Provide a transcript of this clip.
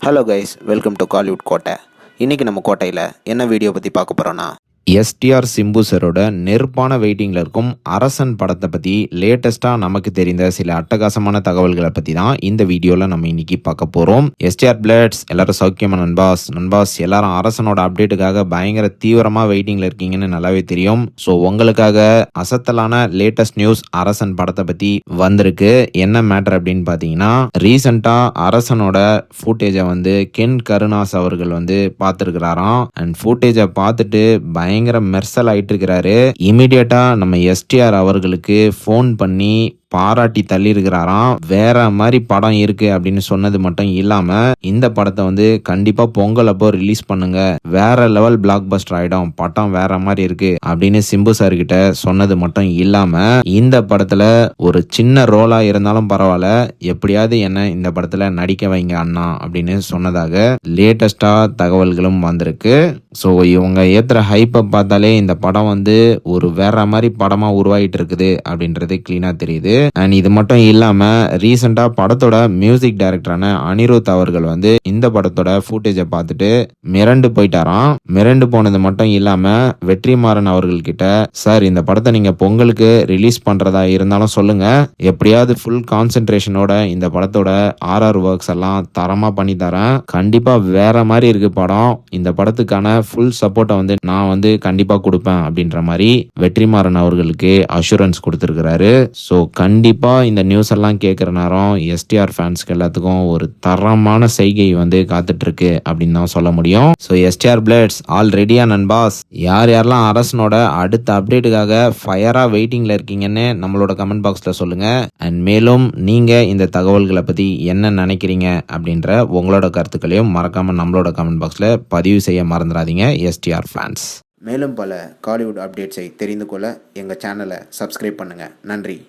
Hello guys, welcome to Kollywood கோட்டை. இன்றைக்கி நம்ம கோட்டையில் என்ன வீடியோ பற்றி பார்க்க போகிறோன்னா, எஸ்டிஆர் சிம்பு சரோட நெருப்பான வெயிட்டிங்கில் இருக்கும் அரசன் படத்தை பற்றி லேட்டஸ்ட்டாக நமக்கு தெரிந்த சில அட்டகாசமான தகவல்களை பற்றி தான் இந்த வீடியோவில் நம்ம இன்னைக்கு பார்க்க போகிறோம். எஸ்டிஆர் பிளட்ஸ் எல்லாரும் சௌக்கியமா நண்பாஸ் எல்லாரும் அரசனோட அப்டேட்டுக்காக பயங்கர தீவிரமாக வெயிட்டிங்கில் இருக்கீங்கன்னு நல்லாவே தெரியும். ஸோ உங்களுக்காக அசத்தலான லேட்டஸ்ட் நியூஸ் அரசன் படத்தை பற்றி வந்திருக்கு. என்ன மேட்டர் அப்படின்னு பார்த்தீங்கன்னா, ரீசெண்டாக அரசனோட ஃபுட்டேஜை கென் கருணாஸ் அவர்கள் பார்த்துருக்கிறாராம். அண்ட் ஃபுட்டேஜை பார்த்துட்டு பயங்கர மெர்சல் ஆயிட்டு இருக்கிறாரு. இமிடியேட்டா நம்ம எஸ்டிஆர் அவர்களுக்கு ஃபோன் பண்ணி பாராட்டி தள்ளி இருக்கிறாராம். வேற மாதிரி படம் இருக்கு அப்படின்னு சொன்னது மட்டும் இல்லாம இந்த படத்தை கண்டிப்பா பொங்கல் அப்போ ரிலீஸ் பண்ணுங்க, வேற லெவல் பிளாக் பஸ்டர் ஆயிடும், படம் வேற மாதிரி இருக்கு அப்படின்னு சிம்பு சார் கிட்ட சொன்னது மட்டும் இல்லாம இந்த படத்துல ஒரு சின்ன ரோலா இருந்தாலும் பரவாயில்ல, எப்படியாவது என்ன இந்த படத்துல நடிக்க வைங்க அண்ணா அப்படின்னு சொன்னதாக லேட்டஸ்டா தகவல்களும் வந்திருக்கு. ஸோ இவங்க ஏத்துற ஹைப்பை பார்த்தாலே இந்த படம் ஒரு வேற மாதிரி படமா உருவாகிட்டு இருக்குது அப்படின்றது கிளீனா தெரியுது. அண்ட் இது மட்டும் இல்லாம ரீசெண்டா படத்தோட மியூசிக் டைரக்டரான அனிருத் அவர்கள் இந்த படத்தோட ஃபுட்டேஜை பார்த்துட்டு மிரண்டு போயிட்டாராம். மிரண்டு போனது மட்டும் இல்லாம வெற்றிமாறன் அவர்கள் கிட்ட, சார் இந்த படத்தை நீங்க பொங்கலுக்கு ரிலீஸ் பண்றதா இருந்தாலும் சொல்லுங்க, எப்படியாவது ஃபுல் கான்சென்ட்ரேஷனோட இந்த படத்தோட ஆர்ஆர் ஒர்க்ஸ் எல்லாம் தரமா பண்ணி தரேன், கண்டிப்பா வேற மாதிரி இருக்கு படம், இந்த படத்துக்கான ஃபுல் சப்போர்ட்டை நான் கண்டிப்பா கொடுப்பேன் அப்படின்ற மாதிரி வெற்றிமாறன் அவர்களுக்கு அஷூரன்ஸ் கொடுத்திருக்கிறாரு. ஸோ கண்டிப்பா இந்த நியூஸ் எல்லாம் கேட்குற நேரம் எஸ்டிஆர் ஃபேன்ஸ்க்கு எல்லாத்துக்கும் ஒரு தரமான செய்கை காத்துட்டு இருக்கு அப்படின்னு தான் சொல்ல முடியும். ஸோ எஸ்டிஆர் பிளட்ஸ் ஆல் ரெடியா நண்பாஸ்? யார் யாரெல்லாம் அரசனோட அடுத்த அப்டேட்டுக்காக ஃபயரா வெயிட்டிங்ல இருக்கீங்கன்னு நம்மளோட கமெண்ட் பாக்ஸ்ல சொல்லுங்க. அண்ட் மேலும் நீங்க இந்த தகவல்களை பத்தி என்ன நினைக்கிறீங்க அப்படின்ற உங்களோட கருத்துக்களையும் மறக்காம நம்மளோட கமெண்ட் பாக்ஸ்ல பதிவு செய்ய மறந்துடாதீங்க எஸ்டிஆர் ஃபேன்ஸ். மேலும் பல காலிவுட் அப்டேட்ஸை தெரிந்து கொள்ள எங்கள் சேனலை சப்ஸ்கிரைப் பண்ணுங்கள். நன்றி.